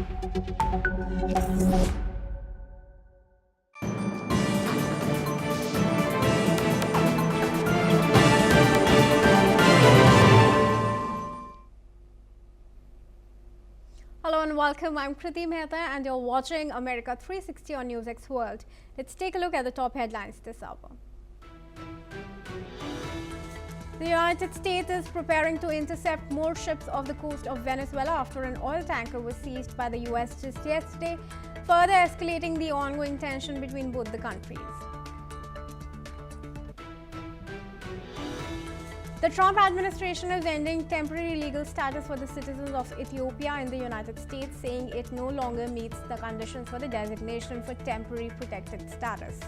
Hello and welcome. I'm Kriti Mehta and you're watching America 360 on NewsX World. Let's take a look at the top headlines this hour. The United States is preparing to intercept more ships off the coast of Venezuela after an oil tanker was seized by the US just yesterday, further escalating the ongoing tension between both the countries. The Trump administration is ending temporary legal status for the citizens of Ethiopia in the United States, saying it no longer meets the conditions for the designation for temporary protected status.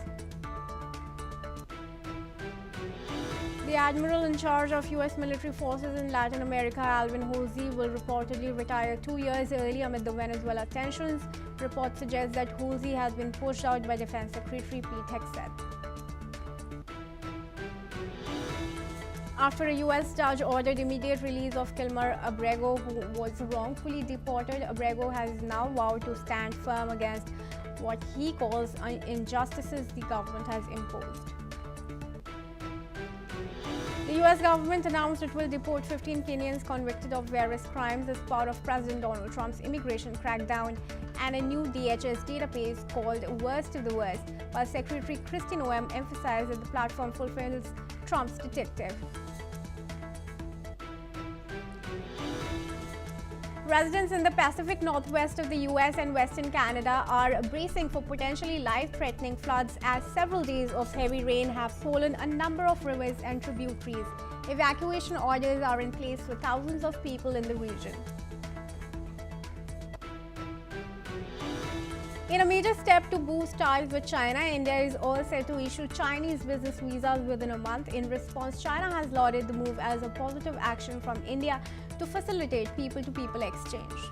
The admiral in charge of U.S. military forces in Latin America, Alvin Halsey, will reportedly retire 2 years early amid the Venezuela tensions. Reports suggest that Halsey has been pushed out by Defense Secretary Pete Hegseth. After a U.S. judge ordered immediate release of Kilmer Abrego, who was wrongfully deported, Abrego has now vowed to stand firm against what he calls injustices the government has imposed. The U.S. government announced it will deport 15 Kenyans convicted of various crimes as part of President Donald Trump's immigration crackdown and a new DHS database called Worst of the Worst, while Secretary Kristi Noem emphasized that the platform fulfills Trump's detective. Residents in the Pacific Northwest of the US and Western Canada are bracing for potentially life-threatening floods as several days of heavy rain have swollen a number of rivers and tributaries. Evacuation orders are in place for thousands of people in the region. In a major step to boost ties with China, India is all set to issue Chinese business visas within a month. In response, China has lauded the move as a positive action from India to facilitate people-to-people exchange.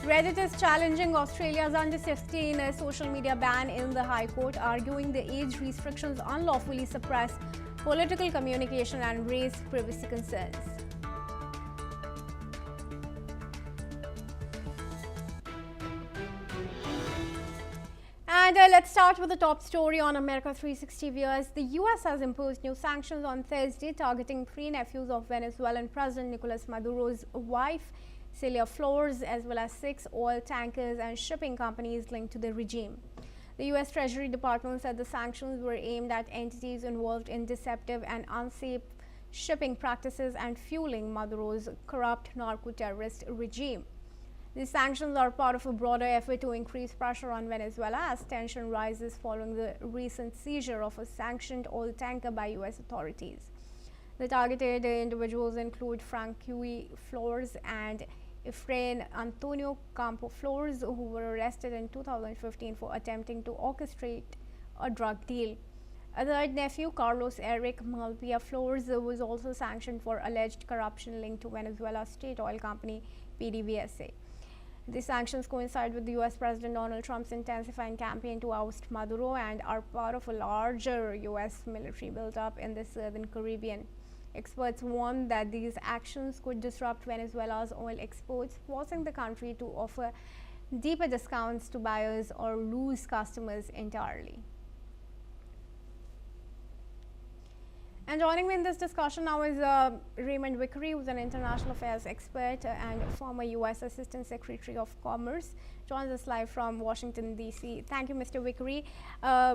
Reddit is challenging Australia's under-16 social media ban in the High Court, arguing the age restrictions unlawfully suppress political communication and raise privacy concerns. And let's start with the top story on America 360 viewers. The U.S. has imposed new sanctions on Thursday targeting 3 nephews of Venezuelan President Nicolas Maduro's wife, Celia Flores, as well as 6 oil tankers and shipping companies linked to the regime. The U.S. Treasury Department said the sanctions were aimed at entities involved in deceptive and unsafe shipping practices and fueling Maduro's corrupt narco-terrorist regime. These sanctions are part of a broader effort to increase pressure on Venezuela as tension rises following the recent seizure of a sanctioned oil tanker by U.S. authorities. The targeted individuals include Frankie Flores and Efrain Antonio Campo Flores, who were arrested in 2015 for attempting to orchestrate a drug deal. A third nephew, Carlos Eric Malpia Flores, was also sanctioned for alleged corruption linked to Venezuela's state oil company, PDVSA. The sanctions coincide with the U.S. President Donald Trump's intensifying campaign to oust Maduro and are part of a larger U.S. military buildup in the southern Caribbean. Experts warn that these actions could disrupt Venezuela's oil exports, forcing the country to offer deeper discounts to buyers or lose customers entirely. And joining me in this discussion now is Raymond Vickery, who's an international affairs expert and former U.S. Assistant Secretary of Commerce, joins us live from Washington, D.C. Thank you, Mr. Vickery.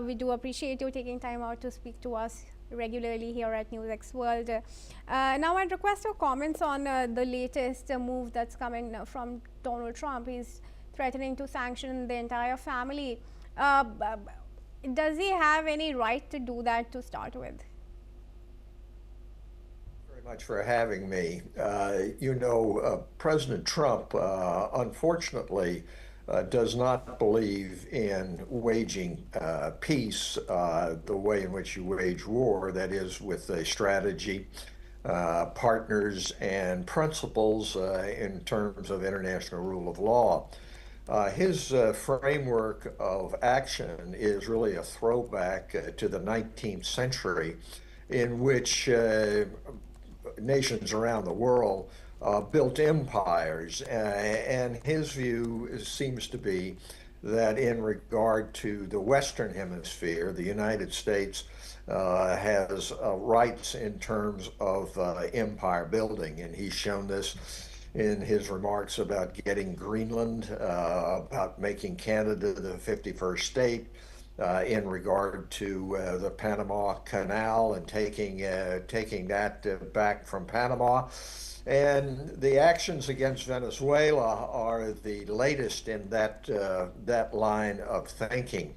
We do appreciate you taking time out to speak to us regularly here at NewsX World. Now, I'd request your comments on the latest move that's coming from Donald Trump. He's threatening to sanction the entire family. Does he have any right to do that to start with? Much for having me. President Trump, unfortunately, does not believe in waging peace the way in which you wage war, that is, with a strategy, partners, and principles in terms of international rule of law. His framework of action is really a throwback to the 19th century, in which nations around the world built empires. And his view seems to be that in regard to the Western Hemisphere, the United States has rights in terms of empire building. And he's shown this in his remarks about getting Greenland, about making Canada the 51st state, in regard to the Panama Canal and taking that back from Panama. And the actions against Venezuela are the latest in that line of thinking.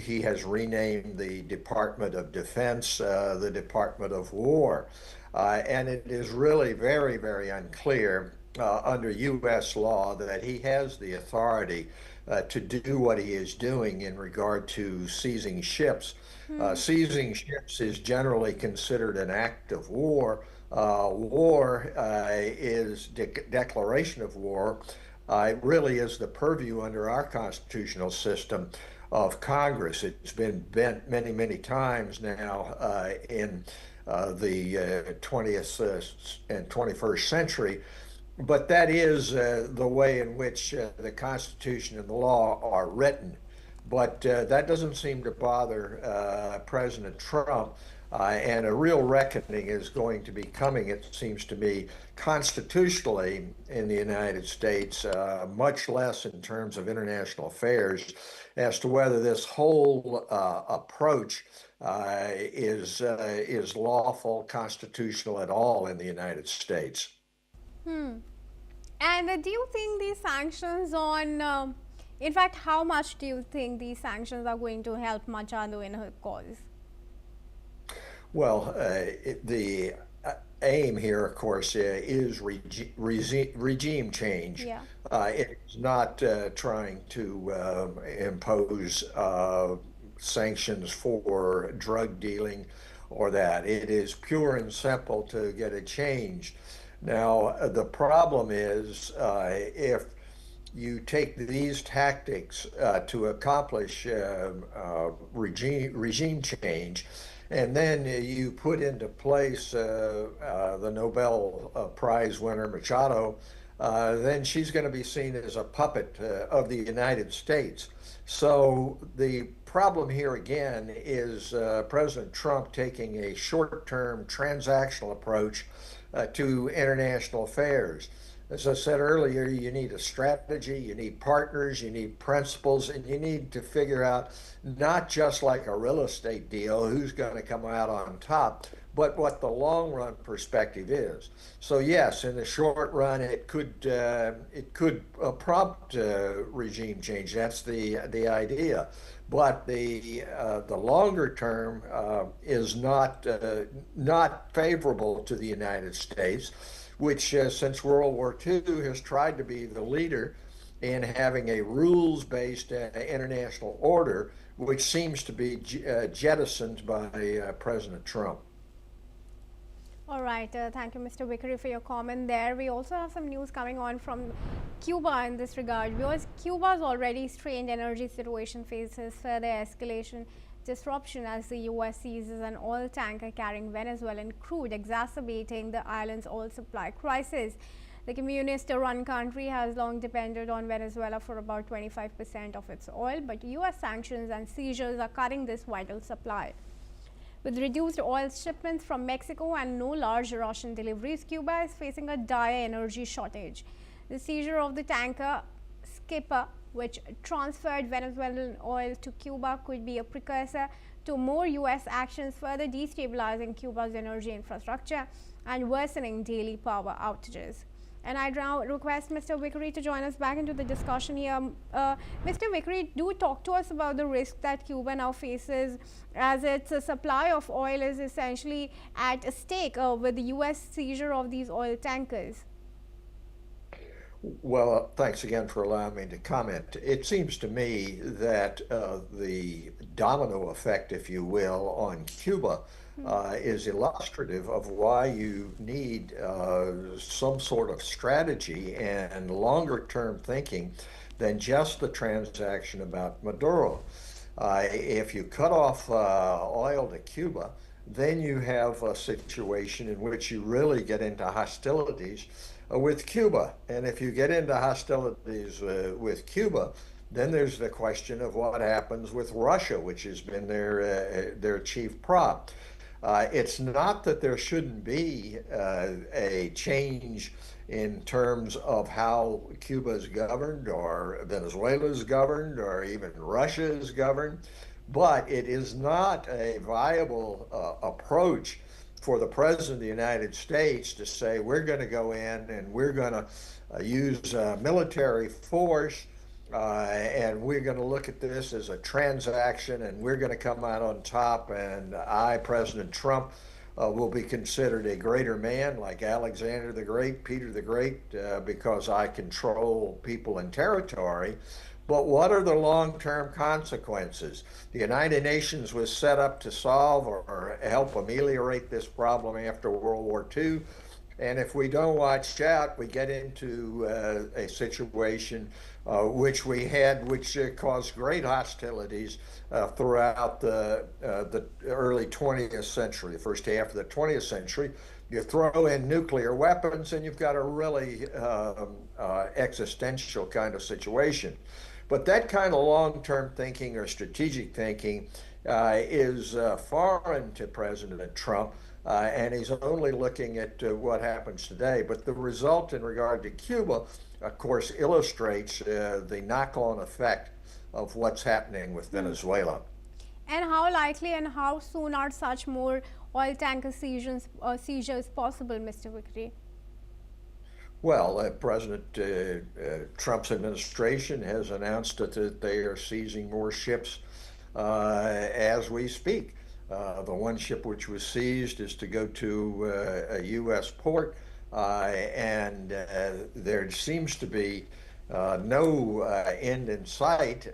He has renamed the Department of Defense the Department of War. And it is really very, very unclear under U.S. law that he has the authority to do what he is doing in regard to seizing ships. Seizing ships is generally considered an act of war. War is declaration of war. It really is the purview under our constitutional system of Congress. It's been bent many, many times now in the 20th and 21st century. But that is the way in which the Constitution and the law are written. But that doesn't seem to bother President Trump. And a real reckoning is going to be coming, it seems to me, constitutionally in the United States, much less in terms of international affairs, as to whether this whole approach is lawful, constitutional at all in the United States. And do you think these sanctions on, in fact, how much do you think these sanctions are going to help Machado in her cause? Well, the aim here, of course, is regime change. Yeah. It's not trying to impose sanctions for drug dealing or that. It is pure and simple to get it changed. Now, the problem is if you take these tactics to accomplish regime change, and then you put into place the Nobel Prize winner Machado, then she's going to be seen as a puppet of the United States. So the problem here again is President Trump taking a short-term transactional approach to international affairs. As I said earlier, you need a strategy, you need partners, you need principles, and you need to figure out, not just like a real estate deal, who's going to come out on top, but what the long run perspective is. So yes, in the short run, it could prompt regime change. That's the idea. But the longer term is not favorable to the United States, which since World War II has tried to be the leader in having a rules-based international order, which seems to be jettisoned by President Trump. All right. Thank you, Mr. Vickery, for your comment there. We also have some news coming on from Cuba in this regard, because Cuba's already strained energy situation faces further escalation disruption as the U.S. seizes an oil tanker carrying Venezuelan crude, exacerbating the island's oil supply crisis. The communist-run country has long depended on Venezuela for about 25% of its oil, but U.S. sanctions and seizures are cutting this vital supply. With reduced oil shipments from Mexico and no large Russian deliveries, Cuba is facing a dire energy shortage. The seizure of the tanker Skipper, which transferred Venezuelan oil to Cuba, could be a precursor to more U.S. actions, further destabilizing Cuba's energy infrastructure and worsening daily power outages. And I now request Mr. Vickery to join us back into the discussion here. Mr. Vickery, do talk to us about the risk that Cuba now faces, as its supply of oil is essentially at stake with the U.S. seizure of these oil tankers. Well, thanks again for allowing me to comment. It seems to me that the domino effect, if you will, on Cuba is illustrative of why you need some sort of strategy and longer term thinking than just the transaction about Maduro. If you cut off oil to Cuba, then you have a situation in which you really get into hostilities with Cuba. And if you get into hostilities with Cuba, then there's the question of what happens with Russia, which has been their chief prop. It's not that there shouldn't be a change in terms of how Cuba is governed, or Venezuela is governed, or even Russia is governed, but it is not a viable approach for the President of the United States to say, we're going to go in and we're going to use military force, and we're going to look at this as a transaction, and we're going to come out on top, and I, President Trump, will be considered a greater man like Alexander the Great, Peter the Great, because I control people and territory. But what are the long-term consequences? The United Nations was set up to solve or help ameliorate this problem after World War II. And if we don't watch out, we get into a situation which caused great hostilities throughout the early 20th century, the first half of the 20th century. You throw in nuclear weapons and you've got a really existential kind of situation. But that kind of long-term thinking or strategic thinking is foreign to President Trump, and he's only looking at what happens today. But the result in regard to Cuba, of course, illustrates the knock-on effect of what's happening with Venezuela. And how likely and how soon are such more oil tanker seizures possible, Mr. Vickery? Well, President Trump's administration has announced that they are seizing more ships as we speak. The one ship which was seized is to go to a U.S. port, and there seems to be no end in sight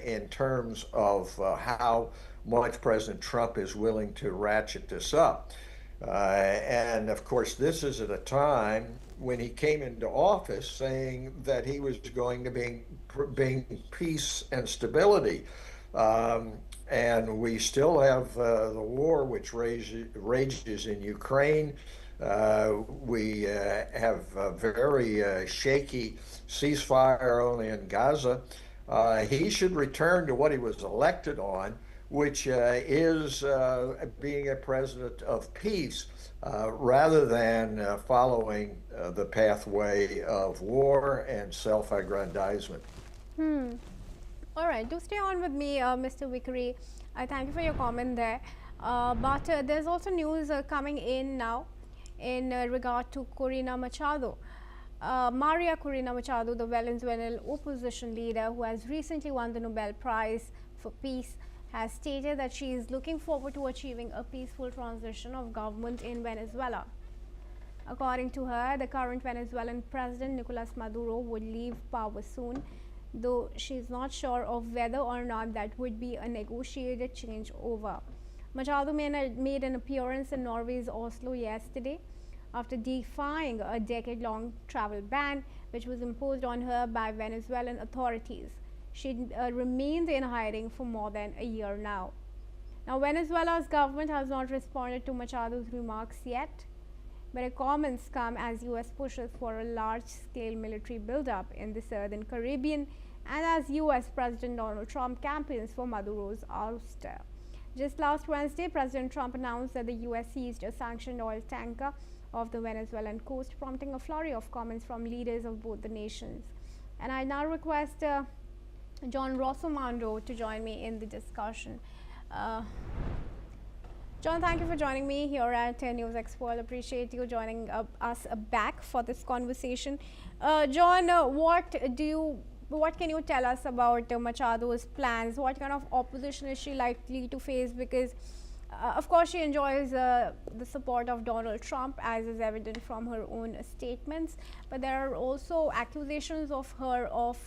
in terms of how much President Trump is willing to ratchet this up. And of course, this is at a time when he came into office saying that he was going to bring peace and stability. And we still have the war which rages in Ukraine. We have a very shaky ceasefire only in Gaza. He should return to what he was elected on, which is being a president of peace, rather than following the pathway of war and self-aggrandizement. All right, do stay on with me, Mr. Vickery. I thank you for your comment there. But there's also news coming in now in regard to Corina Machado. Maria Corina Machado, the Venezuelan opposition leader who has recently won the Nobel Prize for Peace, has stated that she is looking forward to achieving a peaceful transition of government in Venezuela. According to her, the current Venezuelan president, Nicolas Maduro, would leave power soon, though she is not sure of whether or not that would be a negotiated changeover. Machado made an appearance in Norway's Oslo yesterday after defying a decade-long travel ban which was imposed on her by Venezuelan authorities. She remains in hiding for more than a year now. Now, Venezuela's government has not responded to Machado's remarks yet, but her comments come as US pushes for a large-scale military buildup in the southern Caribbean and as US President Donald Trump campaigns for Maduro's ouster. Just last Wednesday, President Trump announced that the US seized a sanctioned oil tanker off the Venezuelan coast, prompting a flurry of comments from leaders of both the nations. And I now request John Rossomando to join me in the discussion. John, thank you for joining me here at NewsX World. Appreciate you joining us back for this conversation. John, what can you tell us about Machado's plans? What kind of opposition is she likely to face? Because, of course, she enjoys the support of Donald Trump, as is evident from her own statements. But there are also accusations of her of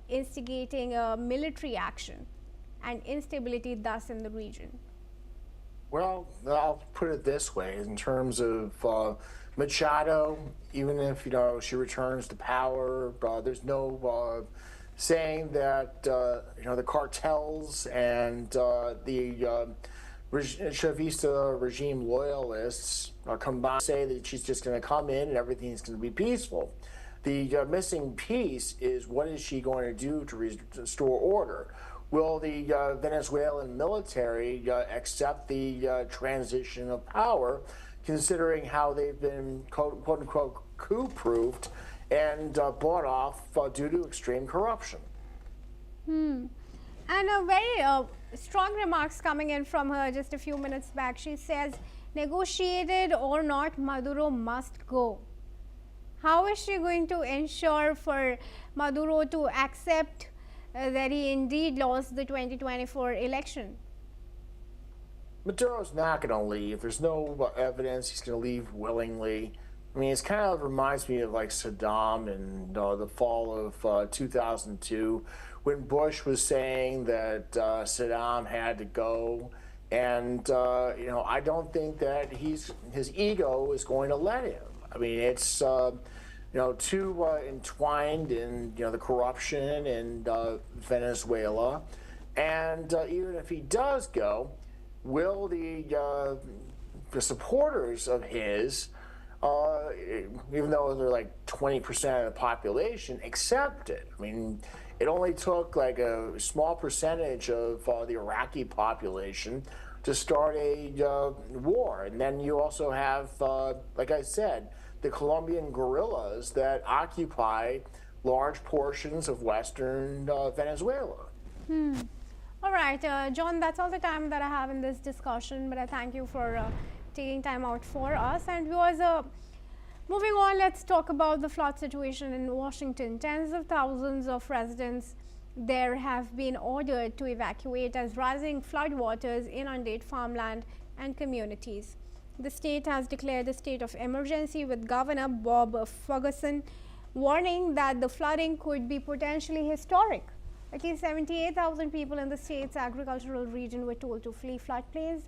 instigating military action and instability thus in the region. Well, I'll put it this way: in terms of Machado, even if she returns to power, there's no saying that the cartels and the Chavista regime loyalists are combined say that she's just going to come in and everything's going to be peaceful. The missing piece is what is she going to do to restore order? Will the Venezuelan military accept the transition of power, considering how they've been quote unquote coup-proofed and bought off due to extreme corruption? And a very strong remarks coming in from her just a few minutes back. She says, negotiated or not, Maduro must go. How is she going to ensure for Maduro to accept that he indeed lost the 2024 election? Maduro's not going to leave. There's no evidence he's going to leave willingly. I mean, it kind of reminds me of like Saddam and the fall of 2002, when Bush was saying that Saddam had to go. And, I don't think that his ego is going to let him. I mean, it's, too entwined in, the corruption in Venezuela. And even if he does go, will the supporters of his, even though they're like 20% of the population, accept it? I mean, it only took like a small percentage of the Iraqi population to start a war. And then you also have, like I said, the Colombian guerrillas that occupy large portions of western Venezuela. All right, John, that's all the time that I have in this discussion, but I thank you for taking time out for us. And viewers, moving on, let's talk about the flood situation in Washington. Tens of thousands of residents there have been ordered to evacuate as rising floodwaters inundate farmland and communities. The state has declared a state of emergency, with Governor Bob Ferguson warning that the flooding could be potentially historic. At least 78,000 people in the state's agricultural region were told to flee floodplains,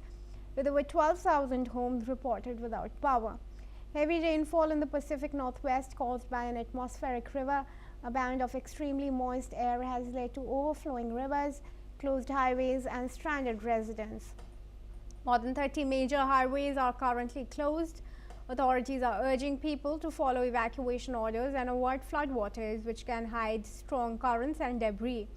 with over 12,000 homes reported without power. Heavy rainfall in the Pacific Northwest caused by an atmospheric river, a band of extremely moist air, has led to overflowing rivers, closed highways, and stranded residents. More than 30 major highways are currently closed. Authorities are urging people to follow evacuation orders and avoid floodwaters, which can hide strong currents and debris.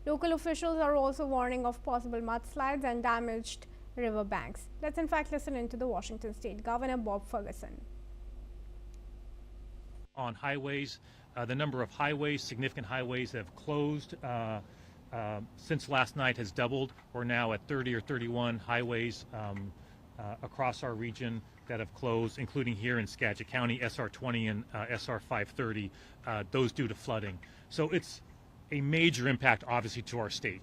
Local officials are also warning of possible mudslides and damaged riverbanks. Let's in fact listen into the Washington State Governor Bob Ferguson. On highways, the number of highways, significant highways that have closed since last night has doubled. We're now at 30 or 31 highways across our region that have closed, including here in Skagit County, SR 20 and SR 530, those due to flooding. So it's a major impact, obviously, to our state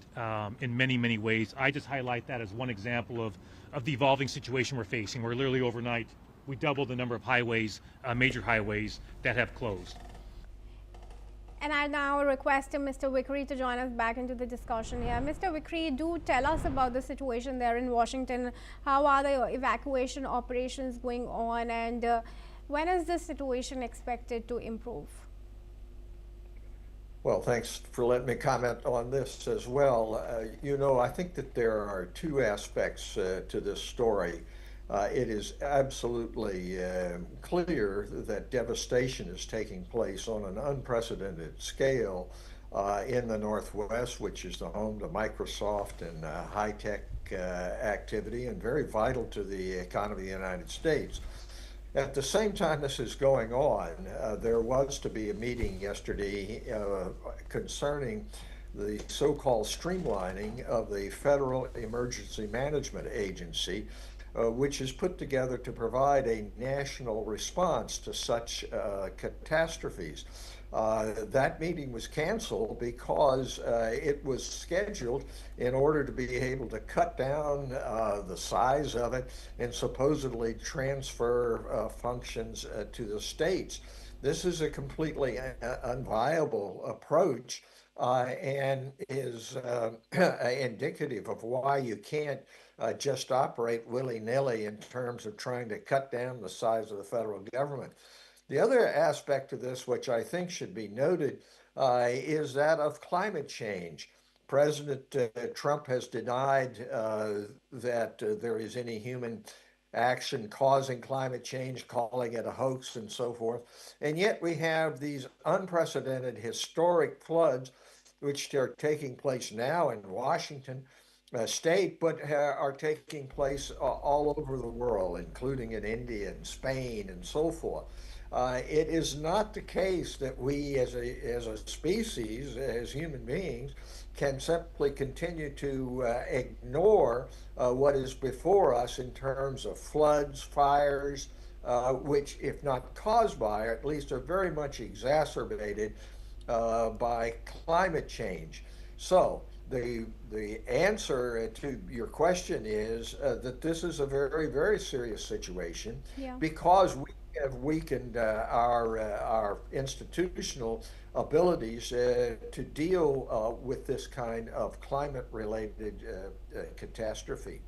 in many, many ways. I just highlight that as one example of the evolving situation we're facing, where literally overnight we doubled the number of highways, major highways, that have closed. And I now request Mr. Vickery to join us back into the discussion here. Mr. Vickery, do tell us about the situation there in Washington. How are the evacuation operations going on, and when is this situation expected to improve? Well, thanks for letting me comment on this as well. I think that there are two aspects to this story. It is absolutely clear that devastation is taking place on an unprecedented scale in the Northwest, which is the home to Microsoft and high-tech activity, and very vital to the economy of the United States. At the same time this is going on, there was to be a meeting yesterday concerning the so-called streamlining of the Federal Emergency Management Agency, which is put together to provide a national response to such catastrophes. That meeting was canceled because it was scheduled in order to be able to cut down the size of it and supposedly transfer functions to the states. This is a completely unviable approach and is indicative of why you can't just operate willy-nilly in terms of trying to cut down the size of the federal government. The other aspect of this, which I think should be noted, is that of climate change. President Trump has denied that there is any human action causing climate change, calling it a hoax and so forth. And yet we have these unprecedented historic floods, which are taking place now in Washington state, but are taking place all over the world, including in India and Spain and so forth. It is not the case that we as a species, as human beings, can simply continue to ignore what is before us in terms of floods, fires, which, if not caused by, at least are very much exacerbated by climate change. So the answer to your question is that this is a very, very serious situation because we have weakened our institutional abilities to deal with this kind of climate-related catastrophe.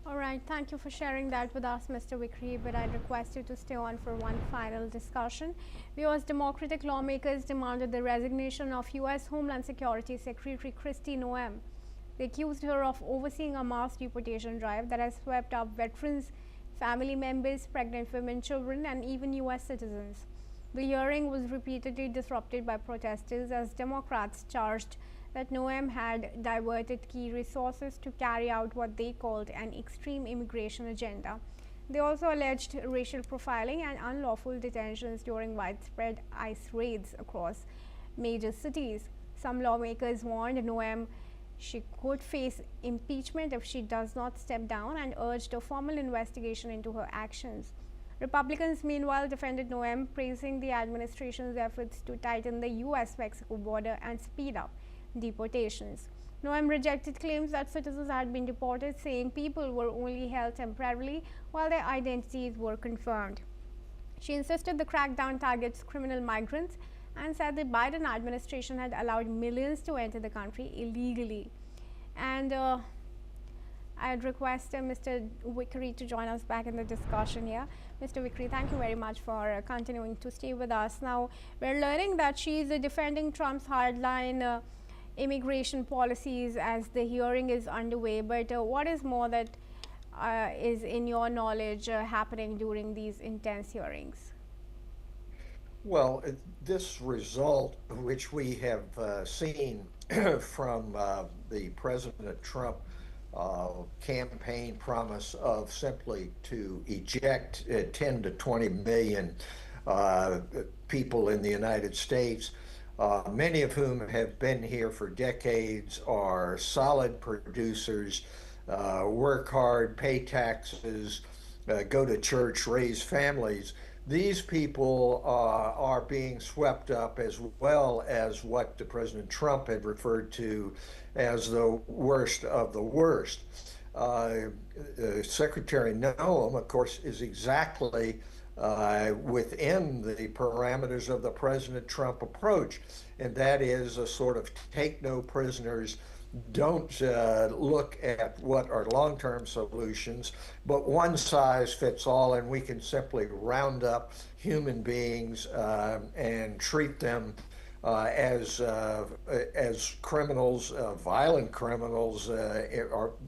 All right, thank you for sharing that with us, Mr. Vikri, but I'd request you to stay on for one final discussion. Viewers, Democratic lawmakers demanded the resignation of U.S. Homeland Security Secretary Kristi Noem. They accused her of overseeing a mass deportation drive that has swept up veterans, family members, pregnant women, children, and even U.S. citizens. The hearing was repeatedly disrupted by protesters as Democrats charged that Noem had diverted key resources to carry out what they called an extreme immigration agenda. They also alleged racial profiling and unlawful detentions during widespread ICE raids across major cities. Some lawmakers warned Noem she could face impeachment if she does not step down and urged a formal investigation into her actions. Republicans, meanwhile, defended Noem, praising the administration's efforts to tighten the U.S.-Mexico border and speed up deportations. Noem rejected claims that citizens had been deported, saying people were only held temporarily while their identities were confirmed. She insisted the crackdown targets criminal migrants and said the Biden administration had allowed millions to enter the country illegally. And I'd request Mr. Vikri to join us back in the discussion here. Mr. Vikri, thank you very much for continuing to stay with us. Now, we're learning that she's defending Trump's hardline immigration policies as the hearing is underway, but what is more that is in your knowledge happening during these intense hearings? Well, this result, which we have seen from the President Trump campaign promise of simply to eject 10 to 20 million people in the United States, many of whom have been here for decades, are solid producers, work hard, pay taxes, go to church, raise families. These people are being swept up, as well as what President Trump had referred to as the worst of the worst. Secretary Noem, of course, is exactly within the parameters of the President Trump approach, and that is a sort of take no prisoners, don't look at what are long-term solutions, but one size fits all, and we can simply round up human beings and treat them as criminals, violent criminals.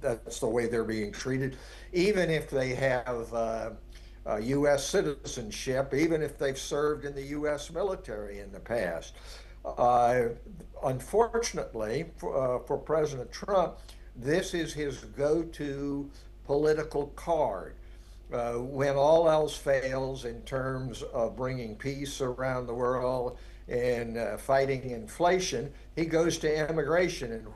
That's the way they're being treated, even if they have U.S. citizenship, even if they've served in the U.S. military in the past. Unfortunately, for President Trump, this is his go-to political card. When all else fails in terms of bringing peace around the world and fighting inflation, he goes to immigration and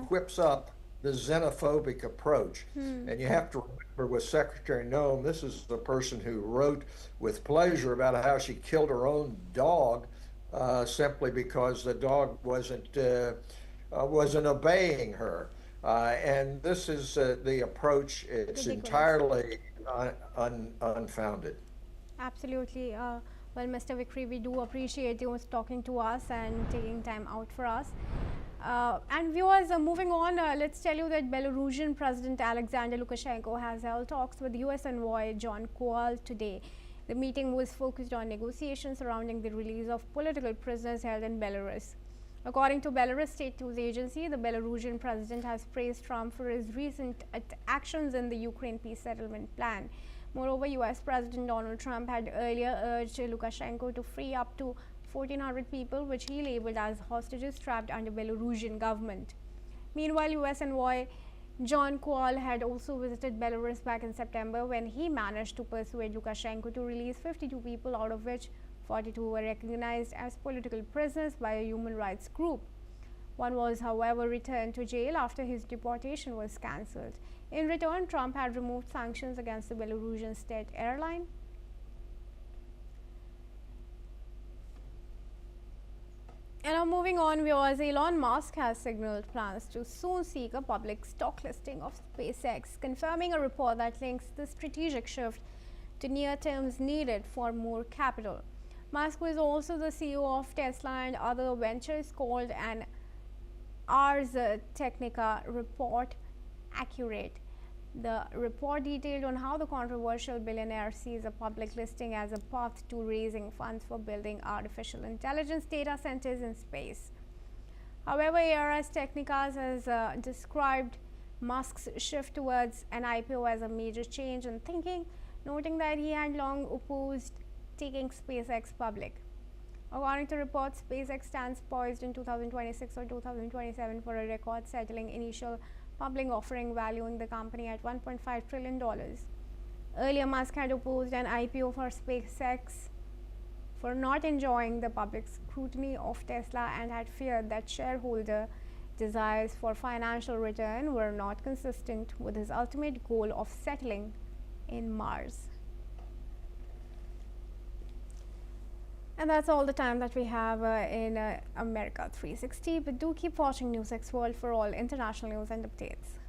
whips up the xenophobic approach. And you have to remember with Secretary Noem, this is the person who wrote with pleasure about how she killed her own dog simply because the dog wasn't obeying her. And this is the approach. It's entirely unfounded. Absolutely. Well, Mr. Vikri, we do appreciate you talking to us and taking time out for us. And viewers, moving on, let's tell you that Belarusian President Alexander Lukashenko has held talks with U.S. envoy John Coale today. The meeting was focused on negotiations surrounding the release of political prisoners held in Belarus. According to Belarus state news agency, the Belarusian president has praised Trump for his recent actions in the Ukraine peace settlement plan. Moreover, US President Donald Trump had earlier urged Lukashenko to free up to 1,400 people, which he labeled as hostages trapped under Belarusian government. Meanwhile, US envoy John Coale had also visited Belarus back in September, when he managed to persuade Lukashenko to release 52 people, out of which 42 were recognized as political prisoners by a human rights group. One was, however, returned to jail after his deportation was cancelled. In return, Trump had removed sanctions against the Belarusian state airline. And now moving on, viewers, Elon Musk has signaled plans to soon seek a public stock listing of SpaceX, confirming a report that links the strategic shift to near terms needed for more capital. Musk, who is also the CEO of Tesla and other ventures, called an Ars Technica report accurate. The report detailed on how the controversial billionaire sees a public listing as a path to raising funds for building artificial intelligence data centers in space. However, Ars Technica has described Musk's shift towards an IPO as a major change in thinking, noting that he had long opposed taking SpaceX public. According to reports, SpaceX stands poised in 2026 or 2027 for a record-settling initial public offering, valuing the company at $1.5 trillion. Earlier, Musk had opposed an IPO for SpaceX for not enjoying the public scrutiny of Tesla and had feared that shareholder desires for financial return were not consistent with his ultimate goal of settling in Mars. And that's all the time that we have in America 360. But do keep watching NewsX World for all international news and updates.